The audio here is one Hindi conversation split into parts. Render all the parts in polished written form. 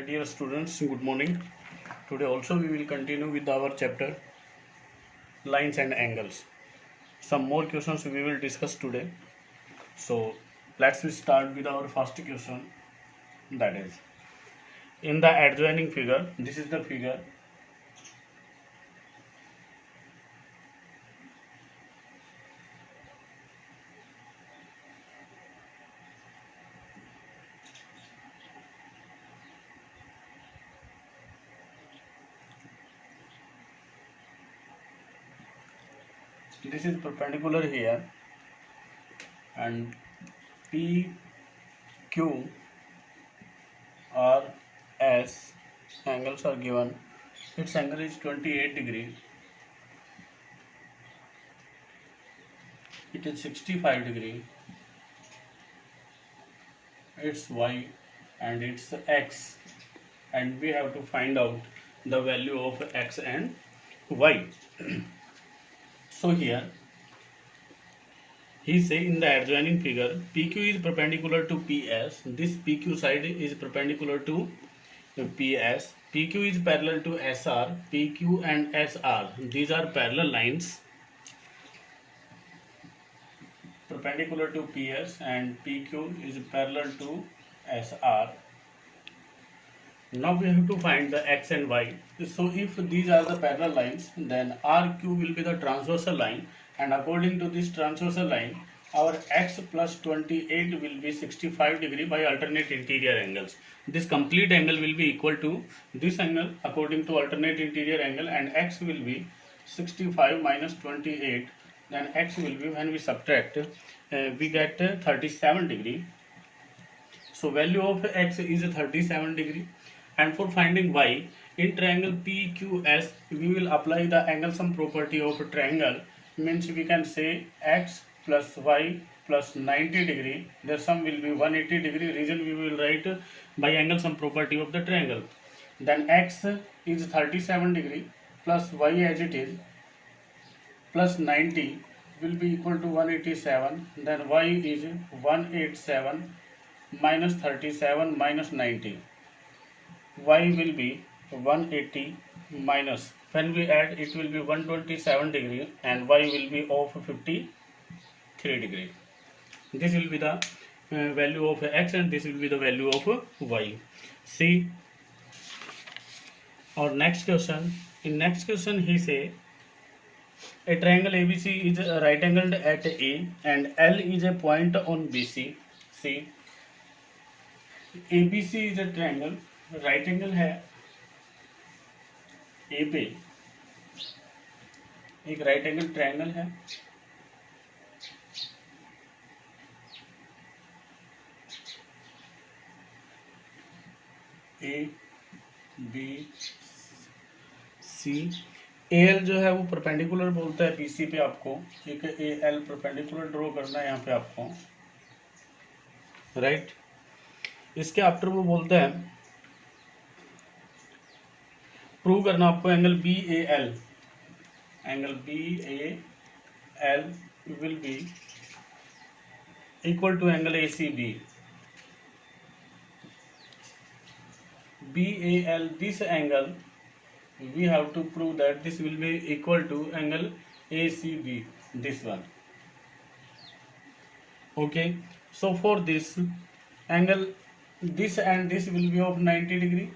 Dear students, good morning. Today also we will continue with our chapter lines and angles. Some more questions we will discuss today. So let's start with our first question, that is in the adjoining figure. This is the figure. This is perpendicular here, and P, Q, R, S angles are given. Its angle is 28 degree. It is 65 degree. It's Y and it's X, and we have to find out the value of X and Y. So here he say in the adjoining figure PQ is perpendicular to PS. This PQ side is perpendicular to PS. PQ is parallel to SR. PQ and SR, these are parallel lines perpendicular to PS, and PQ is parallel to SR. Now we have to find the X and Y. So if these are the parallel lines, then RQ will be the transversal line, and according to this transversal line, our X plus 28 will be 65 degree by alternate interior angles. This complete angle will be equal to this angle according to alternate interior angle, and X will be 65 minus 28. Then X will be, when we subtract, we get 37 degree. So value of X is 37 degree. And for finding Y, in triangle PQS, we will apply the angle sum property of triangle. Means we can say X plus Y plus 90 degree. Their sum will be 180 degree. Reason we will write by angle sum property of the triangle. Then X is 37 degree plus Y as it is plus 90 will be equal to 187. Then Y is 187 minus 37 minus 90. Y will be 180 minus, when we add it will be 127 degree, and Y will be of 53 degree. This will be the value of X, and this will be the value of Y. See our next question. In next question he say a triangle ABC is right angled at A and L is a point on BC. See, ABC is a triangle, right angle है ए पे, एक राइट एंगल ट्रायंगल है, ए बी सी। ए एल जो है वो परपेंडिकुलर बोलता है बीसी पे आपको, एक ए एल परपेंडिकुलर ड्रॉ करना है यहाँ पे आपको, राइट। इसके आफ्टर वो बोलता है प्रूव करना आपको angle B A L, angle B A L will be equal to angle A C B. B A L, this angle we have to prove that this will be equal to angle ACB, this one. Okay, so for this angle, this and this will be of 90 degree.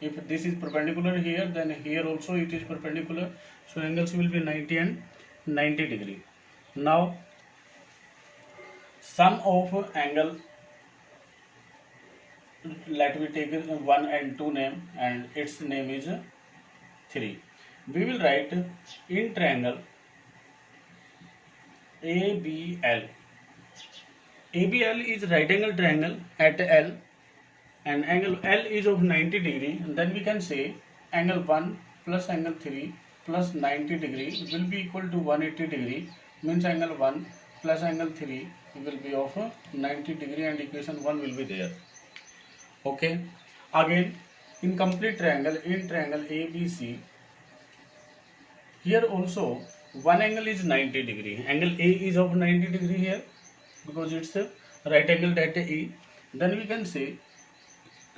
If this is perpendicular here, then here also it is perpendicular, so angles will be 90 and 90 degree. Now sum of angle, let me take 1 and 2 name, and its name is 3. We will write in triangle ABL. ABL is right angle triangle at L, and angle L is of 90 degree. And then we can say angle 1 plus angle 3 plus 90 degree will be equal to 180 degree. Means angle 1 plus angle 3 will be of 90 degree, and equation 1 will be there. Okay, again in complete triangle, in triangle ABC, here also one angle is 90 degree. Angle A is of 90 degree here because it's a right angle at E. Then we can say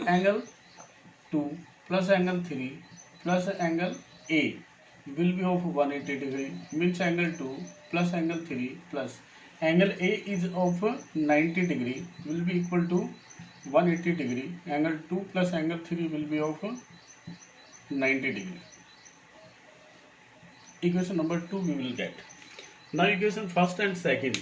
angle 2 plus angle 3 plus angle A will be of 180 degree, means angle 2 plus angle 3 plus angle A is of 90 degree will be equal to 180 degree. Angle 2 plus angle 3 will be of 90 degree. Equation number 2 we will get. Now equation first and second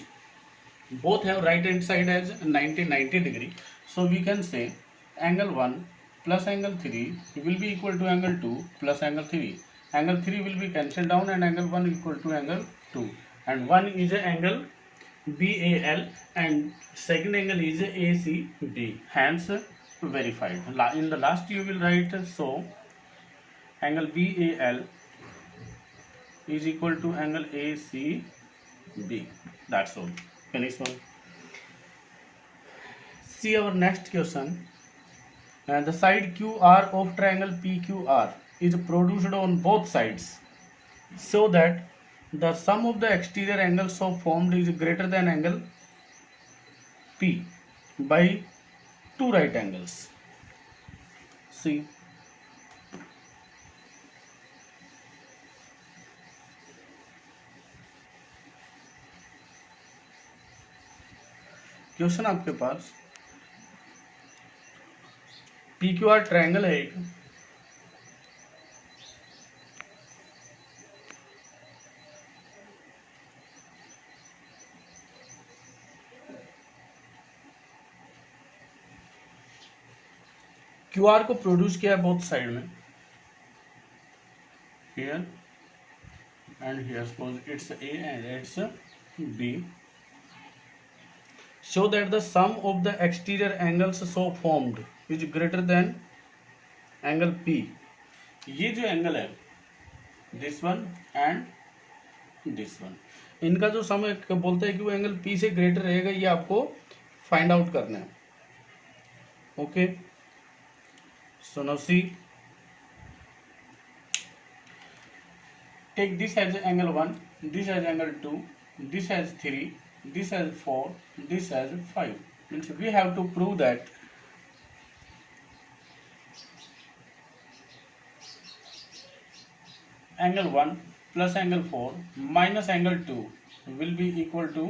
both have right hand side as 90 degree. So we can say angle 1 plus angle 3 will be equal to angle 2 plus angle 3. Angle 3 will be cancelled down and angle 1 equal to angle 2. And 1 is a angle BAL and second angle is a ACB. Hence verified. In the last you will write so angle BAL is equal to angle ACB. That's all. Finish one. See our next question. And the side QR of triangle PQR is produced on both sides, so that the sum of the exterior angles so formed is greater than angle P by 2 right angles. See. Question आपके पास PQR ट्रायंगल है एक, QR को प्रोड्यूस किया है बोथ साइड में, here and here, suppose it's A and it's B, so that the sum of the exterior angles so formed is greater than angle P. ये जो एंगल है this one and this one, इनका जो सम बोलते हैं कि वो एंगल P से ग्रेटर रहेगा, ये आपको फाइंड आउट करना है. Okay, so now see, take this as angle 1, this as angle 2, this has 3, this has 4, this has 5. Means we have to prove that angle 1 plus angle 4 minus angle 2 will be equal to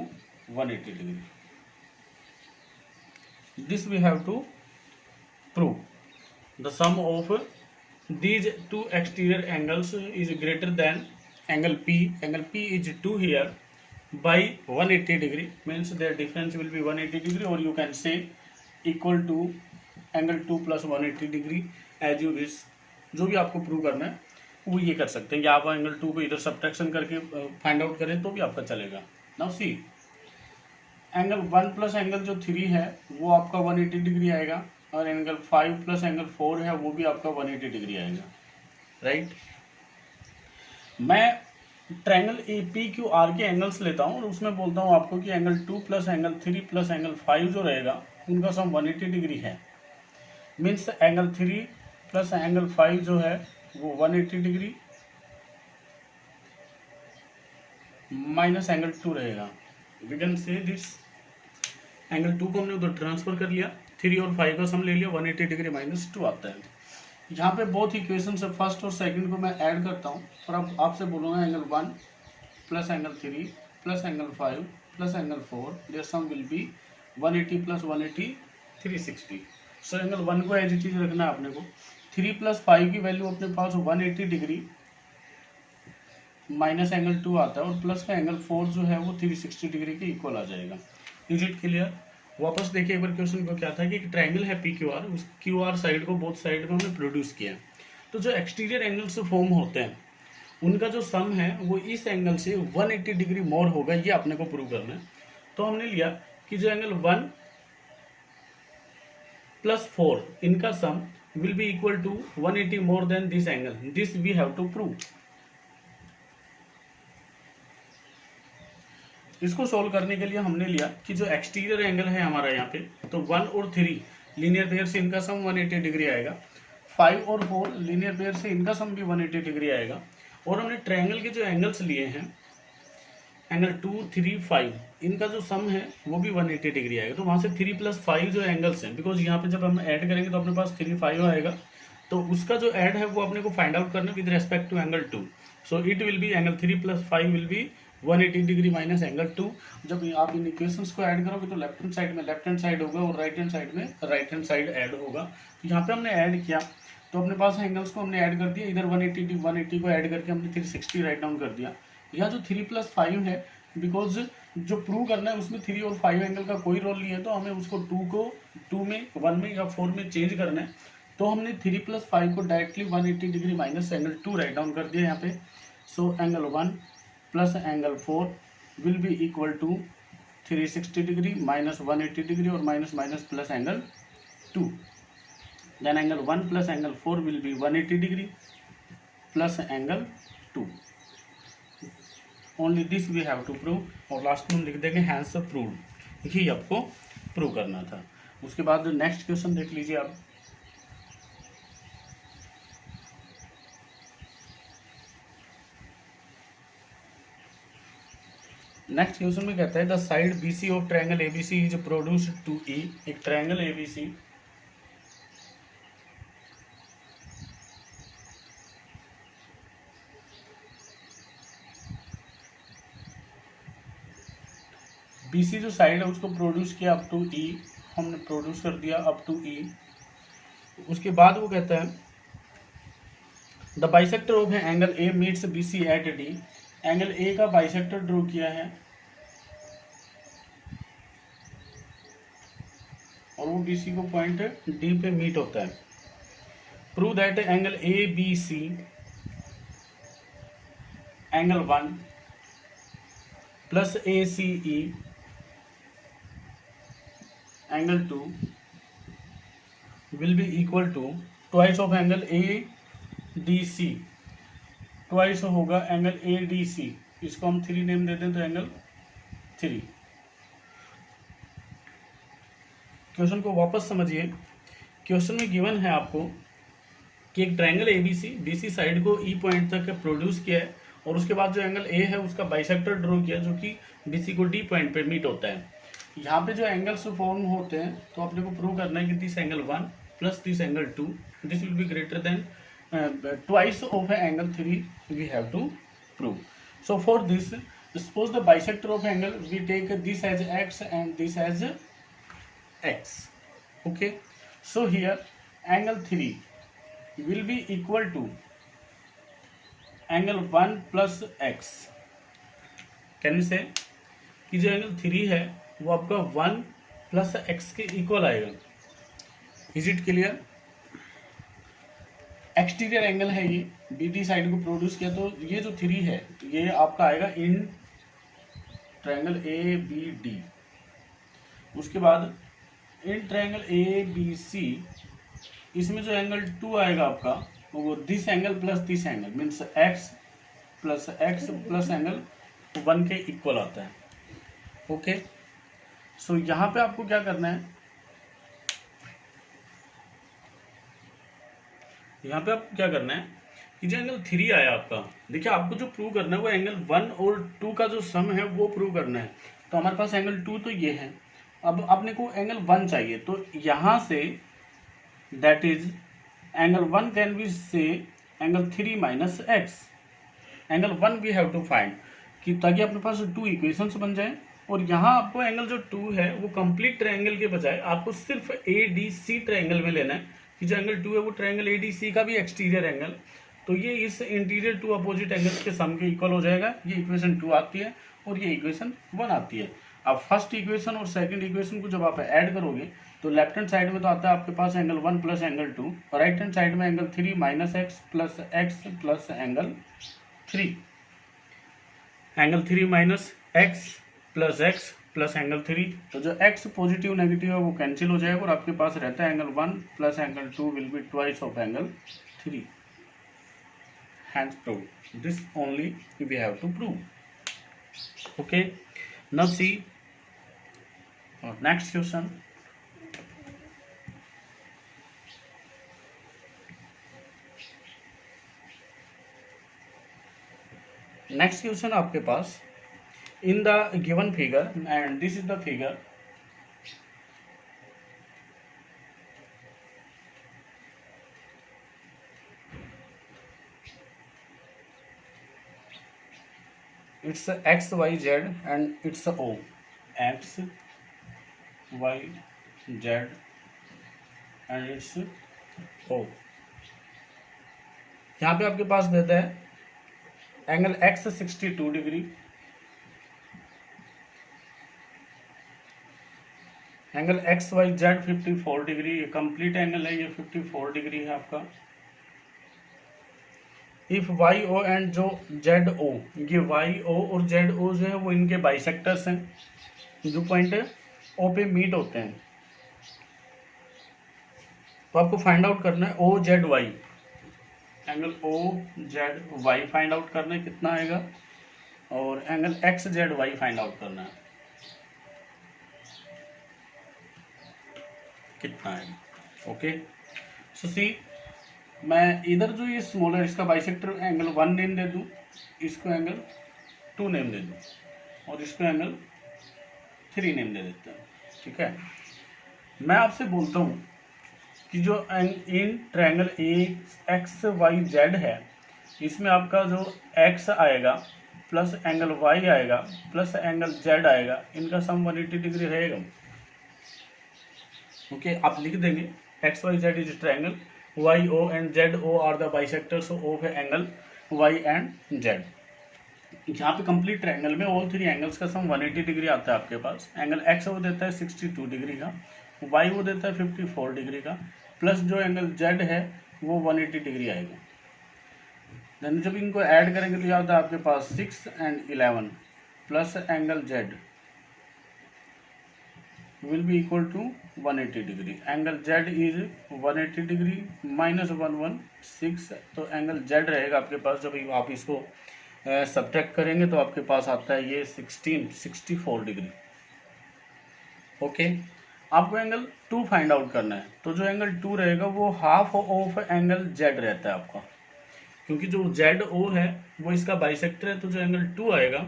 180 degree. This we have to prove. The sum of these two exterior angles is greater than angle P. Angle P is 2 here by 180 degree, means their difference will be 180 degree, or you can say equal to angle 2 plus 180 degree as you wish. जो भी आपको प्रूव करना है वो ये कर सकते हैं, या आप एंगल 2 को इधर सब्ट्रैक्शन करके फाइंड आउट करें तो भी आपका चलेगा. Now see, angle 1 plus angle जो 3 है वो आपका 180 डिग्री आएगा, और एंगल 5 प्लस एंगल 4 है वो भी आपका 180 डिग्री आएगा. राइट, मैं ट्रायंगल PQR के एंगल्स लेता हूँ और उसमें बोलता हूँ आपको कि angle 2 plus angle 3 plus angle 5 जो रहेगा उनका सम 180 डिग्री है. मीन्स एंगल 3 प्लस एंगल 5 जो है वो 180 डिग्री माइनस एंगल 2 रहेगा. We can say this angle 2 को हमने उधर ट्रांसफर कर लिया, 3 और 5 का सम ले लिया, 180 डिग्री माइनस 2 आता है. यहाँ पे बोथ इक्वेशन से फर्स्ट और सेकंड को मैं ऐड करता हूँ और अब आपसे बोलूँगा angle 1 plus angle 3 plus angle 5 plus angle 4, their sum will be 180 plus 180 360. So angle 1 को एज इट इज रखना है अपने को. 3 प्लस 5 की वैल्यू अपने पास 180 डिग्री माइनस एंगल 2 आता है, और प्लस का एंगल 4 जो है वो 360 डिग्री के इक्वल आ जाएगा. Is it clear? वापस देखिए एक बार क्वेश्चन को, क्या था कि एक ट्रायंगल है PQR, उस QR साइड को बोथ साइड में हमने प्रोड्यूस किया. तो जो एक्सटीरियर एंगल से फॉर्म होते हैं उनका जो सम है वो इस एंगल से 180 डिग्री मोर होगा, ये अपने को प्रूव करना है. तो हमने लिया कि जो एंगल 1 प्लस 4 इनका sum will be equal to 180 more than this angle. This we have to prove. इसको सोल्व करने के लिए हमने लिया कि जो एक्सटीरियर एंगल है हमारा यहाँ पे, तो 1 और 3 लीनियर पेयर से इनका सम 180 डिग्री आएगा, 5 और 4 लीनियर पेयर से इनका सम भी 180 डिग्री आएगा. और हमने ट्रायंगल के जो एंगल्स लिए हैं एंगल 2, 3, 5 इनका जो सम है वो भी 180 डिग्री आएगा। तो वहाँ से 3 + 5 जो एंगल्स हैं, बिकॉज यहाँ पे जब हम ऐड करेंगे तो अपने पास 3, 5 आएगा, तो उसका जो ऐड है वो अपने को फाइंड आउट करना with respect to angle 2। So it will be angle 3 + 5 will be 180 degree minus angle 2। जब आप इन इक्वेशंस को ऐड करोगे तो लेफ्ट हैंड साइड में लेफ्ट हैंड साइड होगा और राइट हैंड साइड में राइट हैंड साइड ऐड होगा। तो यहाँ पे हमने ऐड किया तो अपने पास एंगल्स को हमने ऐड कर दिया, इधर 180 को ऐड करके हमने 360 राइट डाउन कर दिया। यहाँ जो 3 + 5 है, बिकॉज जो प्रूव करना है उसमें 3 और 5 एंगल का कोई रोल नहीं है, तो हमें उसको 2 को 2 में, 1 में या 4 में चेंज करना है। तो हमने 3 + 5 को directly 180 degree minus angle 2 write down कर दिया यहाँ पे। So angle 1 plus angle 4 will be equal to 360 degree minus 180 degree और minus minus plus angle 2। Then angle 1 plus angle 4 will be 180 degree plus angle 2। Only this we have to prove, और लास्ट में हम लिख देंगे हैंस प्रूव्ड। यही आपको प्रूव करना था। उसके बाद नेक्स्ट क्वेश्चन देख लीजिए आप। नेक्स्ट क्वेश्चन में कहता है the side BC of triangle ABC is produced to E। एक ट्रायंगल ABC BC जो साइड है उसको प्रोड्यूस किया अप टू E, हमने प्रोड्यूस कर दिया अप टू E। उसके बाद वो कहता है the bisector of angle A meets BC at D। Angle A का बाइसेक्टर ड्रॉ किया है और वो BC को पॉइंट D पे मीट होता है। Prove that angle ABC angle 1 plus ACE angle 2 will be equal to twice of angle ADC। Twice होगा एंगल ADC, इसको हम 3 नेम देते हैं तो एंगल 3। क्वेश्चन को वापस समझिए। क्वेश्चन में गिवन है आपको कि एक ट्रायंगल ABC BC साइड को E पॉइंट तक प्रोड्यूस किया है और उसके बाद जो एंगल A है उसका बाइसेक्टर ड्रॉ किया जो कि BC को D पॉइंट पे मीट होता है। यहाँ पे जो एंगल्स फॉर्म होते हैं तो अपने को प्रूव करना है कि this angle 1 plus this angle 2 this will be greater than twice of angle 3 we have to prove. So for this, suppose the bisector of angle, we take this as x and this as x. Okay, so here angle 3 will be equal to angle 1 plus x. Can you say कि जो एंगल 3 है वो आपका 1 प्लस x के इक्वल आएगा। Is it clear? Exterior angle है ये, BD साइड को प्रोड्यूस किया, तो ये जो 3 है ये आपका आएगा इन ट्रायंगल ABD। उसके बाद इन ट्रायंगल ABC इसमें जो एंगल 2 आएगा आपका वो this angle plus this angle means x plus angle 1 के इक्वल आता है। ओके, सो यहाँ पे आपको क्या करना है, यहाँ पे आपको क्या करना है कि जो एंगल 3 आया आपका, देखिए आपको जो प्रूव करना है वो एंगल 1 और 2 का जो सम है वो प्रूव करना है। तो हमारे पास एंगल 2 तो ये है, अब अपने को एंगल 1 चाहिए, तो यहाँ से that is angle 1 can be say angle 3 minus x. Angle 1 we have to find कि ताकि अपने पास 2 इक्वेशंस बन जाए। और यहाँ आपको एंगल जो 2 है वो कंप्लीट ट्रायंगल के बजाय आपको सिर्फ ADC ट्रायंगल में लेना है कि जो एंगल 2 है वो ट्रायंगल ADC का भी एक्सटीरियर एंगल, तो ये इस इंटीरियर 2 अपोजिट एंगल्स के सम के इक्वल हो जाएगा। ये इक्वेशन 2 आती है और ये इक्वेशन 1 आती है। अब फर्स्ट इक्वेशन और सेकंड इक्वेशन को जब आप ऐड करोगे तो लेफ्ट हैंड साइड में तो आता है आपके पास एंगल 1 प्लस एंगल 2 और राइट हैंड साइड में angle 3 minus x plus angle 3। Angle 3 minus x plus angle 3, तो जो x पॉजिटिव नेगेटिव है वो कैंसिल हो जाएगा और आपके पास रहता है angle 1 plus angle 2 will be twice of angle 3। Hence prove, this only we have to prove. Okay, now see next question. Next question आपके पास in the given figure, and this is the figure. It's a x y z and it's a o, x y z and it's o. यहाँ पे आपके पास देता है angle x 62 degree, angle x y z 54 degree, ये कंप्लीट एंगल है, ये 54 डिग्री है आपका। इफ वाई ओ एंड जो जेड ओ, ये वाई ओ और जेड ओ जो है वो इनके बाइसेक्टर्स हैं, जो पॉइंट ओ पे मीट होते हैं। तो आपको फाइंड आउट करना है O Z Y, angle O Z Y find out करना है कितना आएगा, और angle X Z Y find out करना है कितना आएगा। ओके, सो सी, मैं इधर जो ये स्मॉलर इसका बाइसेक्टर एंगल 1 नेम दे दूं, इसको एंगल 2 नेम दे दूं, और इसको एंगल 3 नेम दे देता हूँ। ठीक है, मैं आपसे बोलता हूँ कि जो in triangle a x y z है, इसमें आपका जो एक्स आएगा प्लस एंगल वाई आएगा प्लस एंगल जेड आएगा, इनका सम 180 डिग्री रहेगा। ओके, आप लिख देंगे x y z is triangle, Y O and z O are the bisectors of angle y and z. यहाँ पे कंप्लीट ट्रायंगल में ऑल थ्री एंगल्स का सम 180 डिग्री आता है आपके पास। एंगल एक्स वो देता है 62 डिग्री का, वाई वो देता है 54 डिग्री का, प्लस जो एंगल जेड है वो 180 डिग्री आएगा। देन जब इनको ऐड करेंगे तो यहाँ होता है आपके पास 6 and 11 plus angle Z will be equal to 180 degree. Angle Z is 180 degree minus 116, तो एंगल जेड रहेगा आपके पास, जब आप इसको सब्ट्रैक्ट करेंगे तो आपके पास आता है ये 64 डिग्री। ओके, आपको एंगल 2 फाइंड आउट करना है, तो जो एंगल 2 रहेगा वो हाफ ऑफ एंगल जेड रहता है आपका, क्योंकि जो जेड ओ है वो इसका बाइसेक्टर है, तो जो एंगल 2 आएगा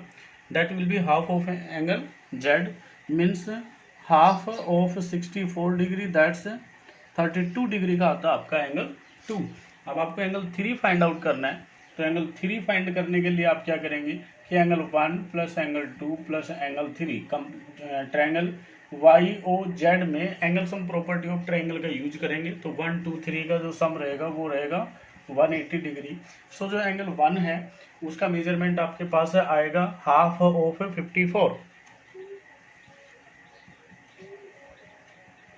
that will be half of angle Z, means half of 64 degree, that's 32 degree का आता है आपका एंगल 2। अब आपको एंगल 3 फाइंड आउट करना है, तो एंगल 3 फाइंड करने के लिए आप क्या करेंगे कि angle 1 plus angle 2 plus angle 3 triangle Y O Z में angle sum property of triangle का यूज करेंगे, तो 1 2 3 का जो सम रहेगा वो रहेगा 180 डिग्री। सो जो एंगल 1 है उसका मेजरमेंट आपके पास आएगा हाफ ऑफ 54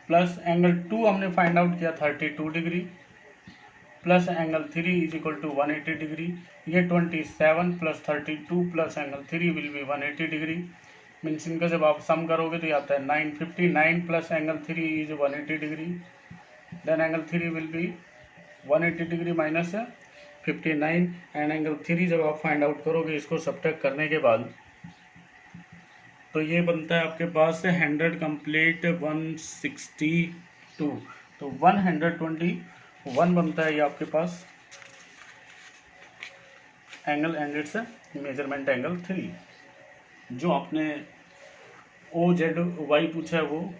प्लस एंगल 2 हमने फाइंड आउट किया 32 degree plus angle 3 is equal to 180 degree, ये 27 plus 32 plus angle 3 will be 180 degree. Means इनका जब आप सम करोगे तो ये आता है 959 plus angle 3 is 180 degree, then angle 3 will be 180 degree minus 59, and angle 3 जब आप फाइंड आउट करोगे इसको सब्ट्रैक्ट करने के बाद, तो ये बनता है आपके पास 100 कंप्लीट 162, तो 121 बनता है ये आपके पास angle, and its measurement angle 3। जो आपने ओ जेड वाई पूछा है वो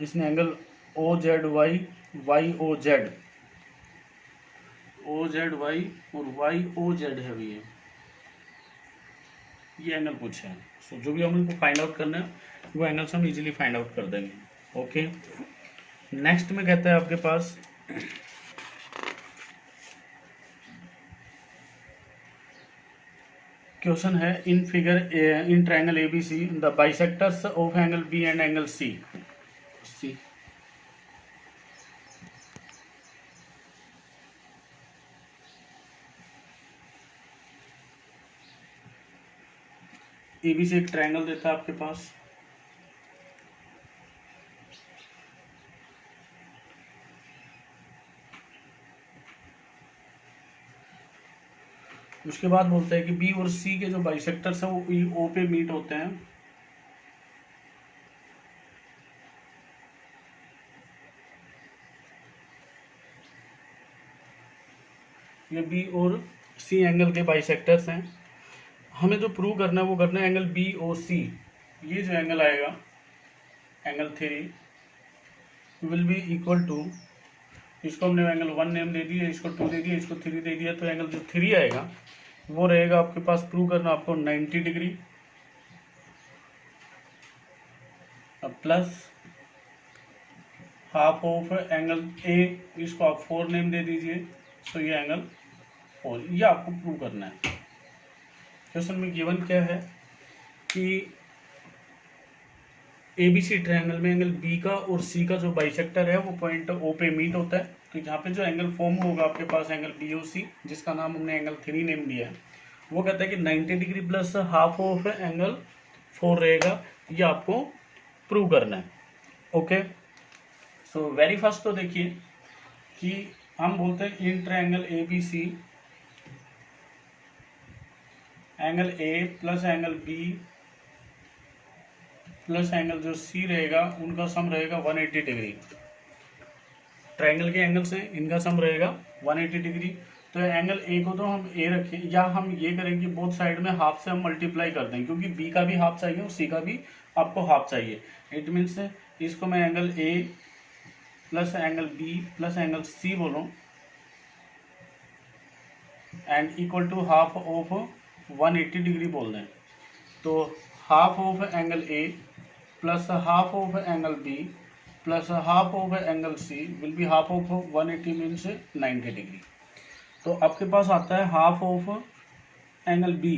इसने angle O Z Y, Y O Z, O Z Y और वाई ओ जेड है भी ये एंगल पूछे हैं। सो जो भी हम इनको फाइंड आउट करना है वो एंगल्स हम इजीली फाइंड आउट कर देंगे। ओके, नेक्स्ट में कहता है आपके पास क्वेश्चन है in figure in triangle ABC the bisectors of angle B and angle C. ABC एक ट्रायंगल देता है आपके पास, उसके बाद बोलता है कि बी और सी के जो बाइसेक्टर्स हैं वो ओ पे मीट होते हैं, ये बी और सी एंगल के बाइसेक्टर्स हैं। हमें जो प्रूव करना है वो करना है एंगल बी ओ सी। ये जो एंगल आएगा angle 3 will be equal to, इसको हमने एंगल 1 नेम दे दिया, इसको 2 दे दिया, इसको 3 दे दिया, तो एंगल जो 3 आएगा वो रहेगा आपके पास, प्रूव करना आपको 90 degree plus half of angle ए, इसको आप 4 नेम दे दीजिए, तो ये एंगल 4, ये आपको प्रूव करना है। क्वेश्चन में गिवन क्या है कि एबीसी ट्रायंगल में एंगल बी का और सी का जो बाइसेक्टर है वो पॉइंट ओ पे मीट होता है। तो यहाँ पे जो एंगल फॉर्म होगा आपके पास एंगल बी ओ सी, जिसका नाम हमने एंगल 3 नेम दिया है, वो कहता है कि 90 degree plus half of angle 4 रहेगा। ये आपको प्रूव करना है। ओके, सो वेरी फर्स्ट तो देखिए कि हम बोलते हैं in triangle A B C, angle A plus angle B plus angle जो सी रहेगा उनका सम रहेगा 180 डिग्री। ट्रायंगल के एंगल्स हैं, इनका सम रहेगा 180 डिग्री। तो एंगल ए को तो हम ए रखें, या हम ये करें कि बोथ साइड में हाफ से हम मल्टीप्लाई कर दें, क्योंकि बी का भी हाफ चाहिए और सी का भी आपको हाफ चाहिए। इट मीन्स इसको मैं angle A plus angle B plus angle C बोलूं and equal to half of 180 degree बोल दें। तो half of angle A plus half of angle B plus half of angle C will be half of 180 means 90 degree. तो आपके पास आता है half of angle B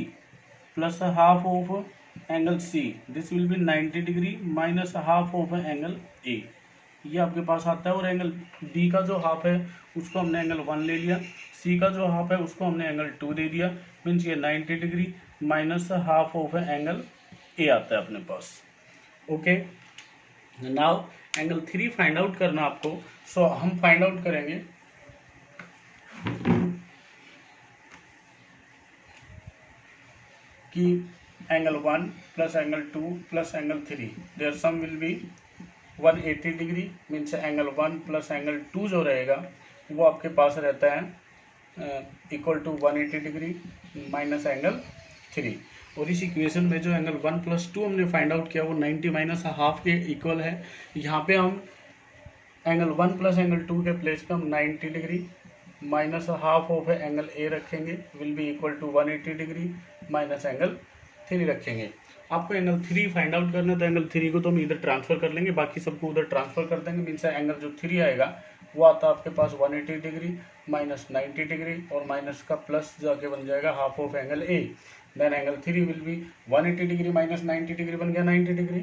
plus half of angle C, this will be 90 degree minus half of angle A, ये आपके पास आता है। और एंगल बी का जो हाफ है उसको हमने एंगल 1 ले लिया, सी का जो हाफ है उसको हमने एंगल 2 दे दिया, मीन्स ये 90 degree minus half of angle A आता है अपने पास। Okay, now angle 3 find out करना आपको। सो हम फाइंड आउट करेंगे कि angle 1 plus angle 2 plus angle 3 their sum will be 180 degree, means angle 1 plus angle 2 जो रहेगा वो आपके पास रहता है equal to 180 degree minus angle 3। और इस इक्वेशन में जो एंगल 1 प्लस 2 हमने फाइंड आउट किया वो 90 माइनस हाफ के इक्वल है। यहाँ पे हम एंगल 1 प्लस एंगल 2 के प्लेस पे हम 90 degree minus half of angle A रखेंगे, will be equal to 180 degree minus angle 3 रखेंगे। आपको एंगल 3 फाइंड आउट करना है, तो एंगल 3 को तो हम इधर ट्रांसफर कर लेंगे, बाकी सबको उधर ट्रांसफर कर देंगे। मीन्स एंगल जो 3 आएगा वो आता है आपके पास 180 डिग्री माइनस 90 डिग्री, और माइनस का प्लस जाके बन जाएगा half of angle A. Then angle 3 will be 180 degree minus 90 degree बन गया 90 degree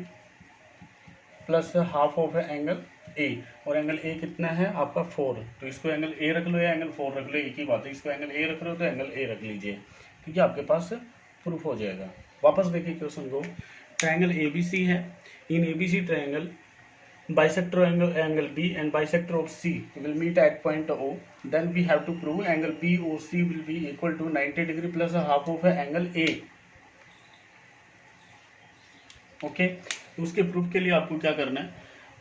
plus half of angle A, और एंगल ए कितना है आपका 4, तो इसको एंगल ए रख लो या एंगल 4 रख लो, एक ही बात है। इसको एंगल ए रख रहे हो तो एंगल ए रख लीजिए, ठीक है, आपके पास प्रूफ हो जाएगा। वापस देखिए क्वेश्चन को, ट्रायंगल एबीसी है, इन ABC triangle bisector angle B and bisector of C will meet at point O, then we have to prove angle BOC will be equal to 90 degree plus a half of angle A। Okay, तो उसके प्रूफ के लिए आपको क्या करना है,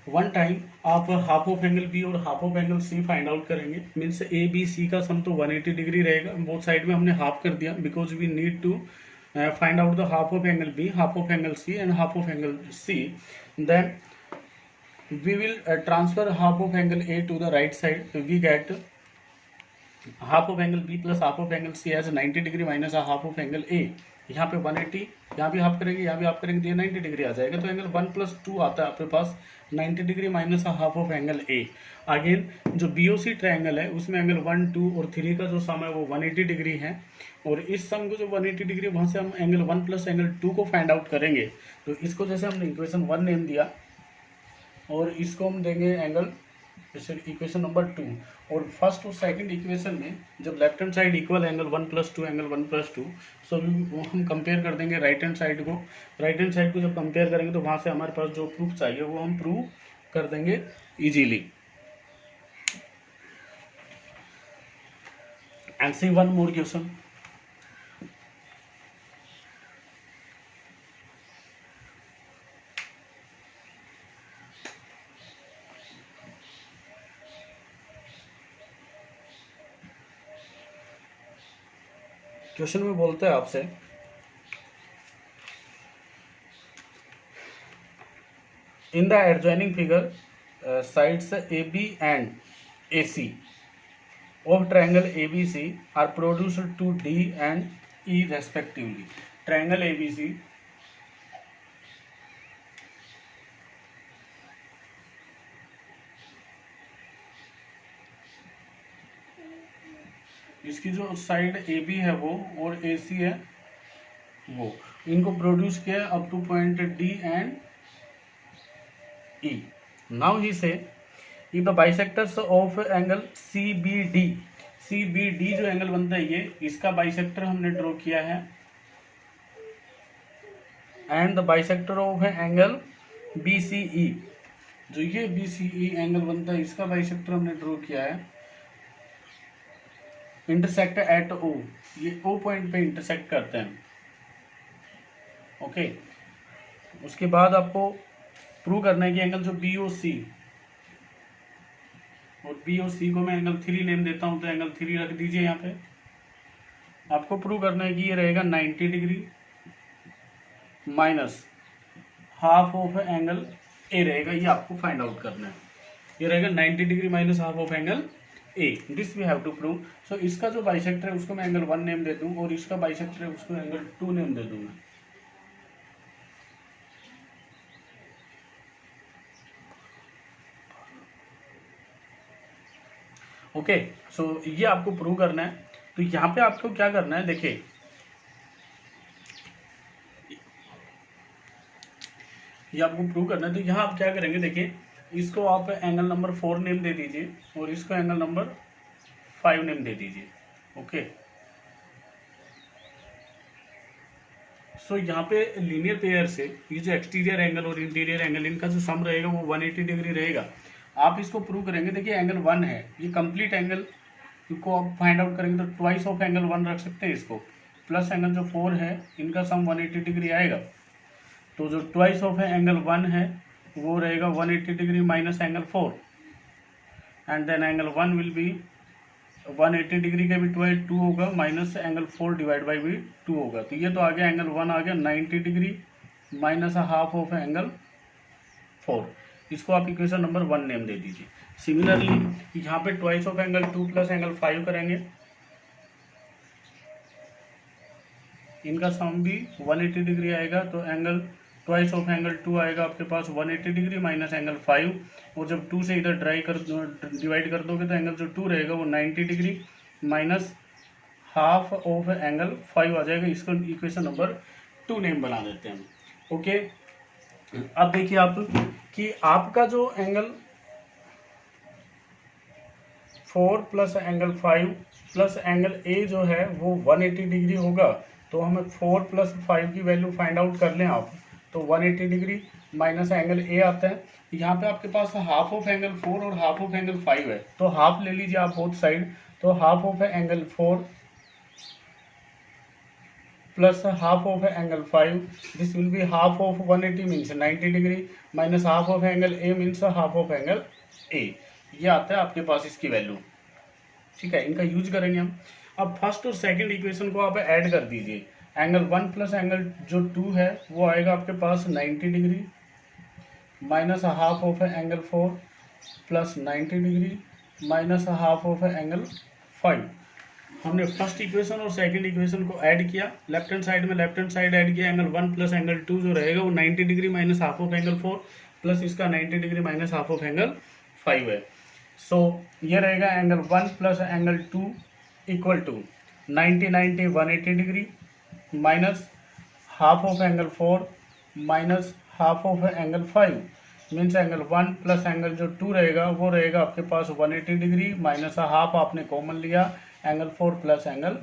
वन टाइम आप हाफ ऑफ एंगल बी और half of angle C find out करेंगे। मीन्स ए बी सी का सम तो 180 डिग्री रहेगा, बोथ साइड में हमने हाफ कर दिया, because we need to find out the half of angle B, half of angle C and half of angle C. Then we will transfer half of angle A to the right side, so we get half of angle B plus half of angle C as 90 degree minus a half of angle A। यहाँ पे 180, यहाँ भी हाफ करेंगे, यहाँ भी हाफ करेंगे, तो ये 90 डिग्री आ जाएगा। तो एंगल 1 प्लस 2 आता है आपके पास 90 degree minus half of angle A. Again जो BOC ट्रायंगल है उसमें एंगल 1, 2 और 3 का जो सम है वो 180 डिग्री है, और इस सम को जो 180 डिग्री वहाँ से हम एंगल 1 प्लस एंगल 2 को फाइंड आउट करेंगे। तो इसको जैसे हमने इक्वेशन 1 नेम दिया और इसको हम देंगे एंगल जैसे इक्वेशन नंबर 2, और फर्स्ट और सेकंड इक्वेशन में जब left hand side equal angle 1 plus 2 angle 1 plus 2, सो हम कंपेयर कर देंगे राइट हैंड साइड को। राइट हैंड साइड को जब कंपेयर करेंगे तो वहाँ से हमारे पास जो प्रूफ चाहिए वो हम प्रूव कर देंगे easily. And see one more question, question में बोलते हैं आपसे in the adjoining figure sides A B and A C of triangle A B C are produced to D and E respectively. Triangle A B C इसकी जो साइड ए बी है वो और ए सी है वो, इनको प्रोड्यूस किया up to point D and E. Now he say if the bisectors of angle C B D जो एंगल बनता है ये, इसका बाइसेक्टर हमने ड्रॉ किया है, and the bisector of angle B C E, जो ये बी सी ई एंगल बनता है इसका बाइसेक्टर हमने ड्रॉ किया है, इंटरसेक्ट एट ओ, ये ओ पॉइंट पे इंटरसेक्ट करते हैं। ओके, उसके बाद आपको प्रूव करना है कि एंगल जो बी ओ सी, और बी ओ सी को मैं एंगल 3 नेम देता हूं, तो एंगल 3 रख दीजिए यहाँ पे। आपको प्रूव करना है कि ये रहेगा 90 degree minus half of angle ए रहेगा, ये आपको फाइंड आउट करना है। ये रहेगा 90 degree minus half of angle A, this we have to prove. So इसका जो बाइसेक्टर है उसको मैं एंगल 1 नेम दे दूं, और इसका बाइसेक्टर है उसको एंगल 2 नेम दे दूंगा। ओके, सो ये आपको प्रूव करना है। तो यहाँ पे आपको क्या करना है, देखिए ये आपको प्रूव करना है। तो यहाँ आप क्या करेंगे, देखिए इसको आप एंगल नंबर 4 नेम दे दीजिए, और इसको एंगल नंबर 5 नेम दे दीजिए। ओके, सो यहाँ पे लीनियर पेयर से ये जो एक्सटीरियर एंगल और इंटीरियर एंगल, इनका जो सम रहेगा वो 180 डिग्री रहेगा। आप इसको प्रूव करेंगे, देखिए एंगल 1 है, ये कंप्लीट एंगल को आप फाइंड आउट करेंगे तो ट्वाइस ऑफ एंगल 1 रख सकते हैं इसको, प्लस एंगल जो 4 है इनका सम 180 डिग्री आएगा। तो जो ट्वाइस ऑफ एंगल 1 है वो रहेगा 180 degree minus angle 4, and then angle 1 will be 180 degree का भी 2 होगा, माइनस एंगल 4 डिवाइड बाई भी 2 होगा। तो ये तो आ गया एंगल 1 आ गया 90 degree minus half of angle 4, इसको आप इक्वेशन नंबर 1 नेम दे दीजिए। सिमिलरली यहाँ पे twice of angle 2 plus angle 5 करेंगे, इनका सम भी 180 डिग्री आएगा। तो एंगल ट्वाइस ऑफ एंगल 2 आएगा आपके पास 180 डिग्री माइनस एंगल 5, और जब 2 से इधर डिवाइड कर दोगे तो एंगल जो 2 रहेगा वो 90 degree minus half of angle 5 आ जाएगा। इसको इक्वेशन नंबर 2 नेम बना देते हैं। ओके, अब देखिए आप कि आपका जो angle 4 plus angle 5 plus angle A जो है वो 180 डिग्री होगा। तो हमें 4 प्लस 5 की वैल्यू फाइंड आउट कर लें आप, तो 180 डिग्री माइनस एंगल ए आता है। यहाँ पे आपके पास हाफ ऑफ एंगल 4 और हाफ ऑफ एंगल 5 है, तो हाफ ले लीजिए आप बोथ साइड। तो half of angle 4 plus half of angle 5, this will be half of 180 means 90 degree minus half of angle A means half of angle A. ये आता है आपके पास इसकी वैल्यू। ठीक है, इनका यूज करेंगे हम। अब फर्स्ट और सेकंड इक्वेशन को आप ऐड कर दीजिए। एंगल 1 प्लस एंगल जो 2 है वो आएगा आपके पास 90 degree minus half of angle 4 plus 90 degree minus half of angle 5। हमने फर्स्ट इक्वेशन और सेकंड इक्वेशन को ऐड किया, लेफ्ट हैंड साइड में लेफ्ट हैंड साइड ऐड किया। एंगल 1 प्लस एंगल 2 जो रहेगा वो 90 degree minus half of angle 4 plus इसका 90 degree minus half of angle 5 है। सो ये रहेगा angle 1 plus angle 2 equal to 90 90 180 degree minus half of angle 4 minus half of angle 5 means angle 1 plus angle जो 2 रहेगा वो रहेगा आपके पास 180 डिग्री माइनस हाफ आपने कॉमन लिया, एंगल 4 प्लस एंगल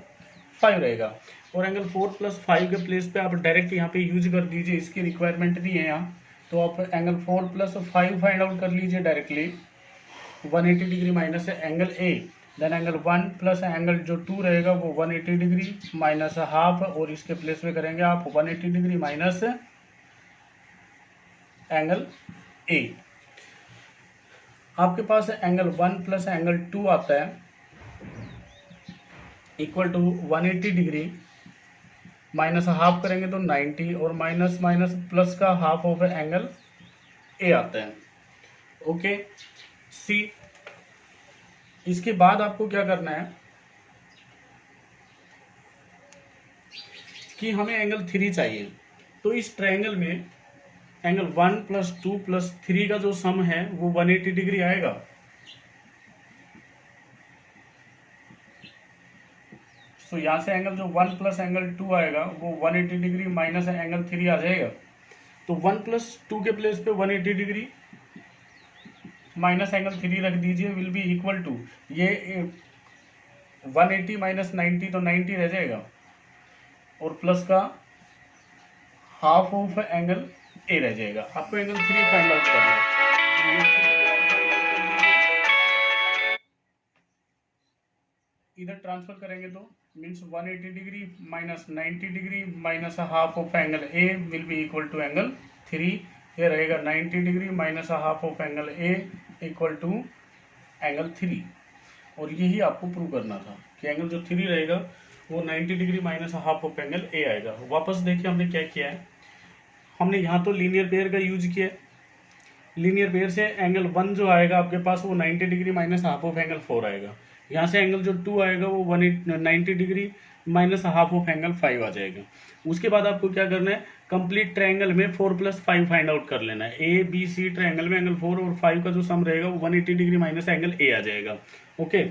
5 रहेगा। और एंगल 4 प्लस 5 के प्लेस पे आप डायरेक्ट यहाँ पे यूज कर दीजिए, इसकी रिक्वायरमेंट नहीं है यहाँ। तो आप एंगल 4 प्लस 5 फाइंड आउट कर लीजिए directly, 180 degree minus angle A, then angle 1 plus angle जो 2 रहेगा वो 180 डिग्री माइनस हाफ, और इसके प्लेस पे करेंगे आप 180 डिग्री माइनस एंगल ए। आपके पास एंगल 1 प्लस एंगल 2 आता है equal to 180 degree minus half करेंगे तो 90 और माइनस माइनस प्लस का हाफ ऑफ एंगल ए आता है। ओके सी, इसके बाद आपको क्या करना है कि हमें एंगल 3 चाहिए। तो इस ट्रायंगल में एंगल 1 + 2 + 3 का जो सम है वो 180 डिग्री आएगा। तो यहाँ से एंगल जो 1 + एंगल 2 आएगा वो 180 डिग्री माइनस एंगल 3 आ जाएगा। तो 1 + 2 के प्लेस पे 180 डिग्री माइनस एंगल 3 रख दीजिए, विल बी इक्वल टू ये 180 माइनस 90 तो 90 रह जाएगा और प्लस का हाफ ऑफ एंगल ए रह जाएगा। आपको एंगल 3 फाइंड आउट करना है। इधर ट्रांसफर करेंगे तो means 180 degree minus 90 degree minus half of angle A will be equal to angle 3। ये रहेगा 90 degree minus half of angle A equal to angle 3। और यही आपको प्रूव करना था कि एंगल जो 3 रहेगा वो 90 degree minus half of angle ए आएगा। वापस देखिए हमने क्या किया है, हमने यहाँ तो लीनियर पेयर का यूज किया। लीनियर पेयर से एंगल 1 जो आएगा आपके पास वो 90 degree minus half of angle 4 आएगा। यहाँ से एंगल जो 2 आएगा वो 90 degree minus half of angle 5 आ जाएगा। उसके बाद आपको क्या करना है, कंप्लीट ट्रायंगल में 4 + 5 फाइंड आउट कर लेना है। ए बी सी ट्रायंगल में एंगल 4 और 5 का जो सम रहेगा वो 180 डिग्री माइनस एंगल ए आ जाएगा। ओके,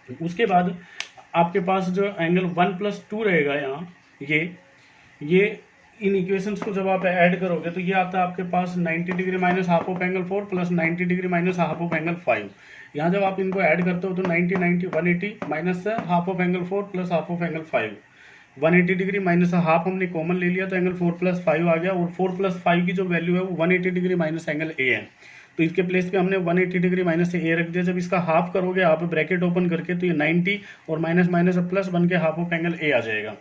उसके बाद आपके पास जो एंगल 1 + 2 रहेगा यहाँ ये इन इक्वेशंस को जब आप ऐड करोगे तो ये आता है आपके पास 90 degree minus half of angle 4 + 90 degree minus half of angle 5। यहाँ जब आप इनको ऐड करते हो तो 90 90 180 minus half of angle 4 + half of angle 5, 180 degree minus half हमने कॉमन ले लिया तो एंगल 4 + 5 आ गया। और 4 + 5 की जो वैल्यू है वो 180 डिग्री माइनस एंगल ए है। तो इसके प्लेस पे हमने 180 डिग्री माइनस ए रख दिया। जब इसका हाफ करोगे आप ब्रैकेट ओपन करके तो ये 90 और माइनस माइनस प्लस बन के हाफ ऑफ एंगल ए आ जाएगा।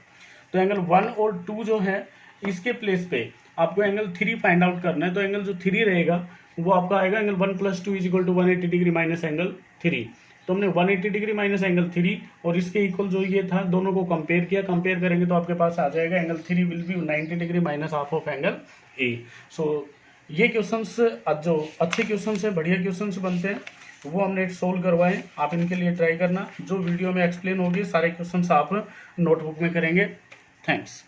तो एंगल 1 और 2 जो है इसके प्लेस पे आपको एंगल 3 फाइंड आउट करना है। तो एंगल जो 3 रहेगा वो आपका आएगा एंगल 1 + 2 = 180 डिग्री माइनस एंगल 3। तो हमने 180 डिग्री माइनस एंगल 3 और इसके इक्वल जो ये था दोनों को कंपेयर किया। कंपेयर करेंगे तो आपके पास आ जाएगा angle 3 will be 90 degree minus half of angle A. So ये क्वेश्चंस जो अच्छे क्वेश्चंस है, बढ़िया क्वेश्चंस बनते हैं वो हमने सोल्व करवाए। आप इनके लिए ट्राई करना। जो वीडियो में एक्सप्लेन होगी सारे क्वेश्चंस आप नोटबुक में करेंगे। थैंक्स।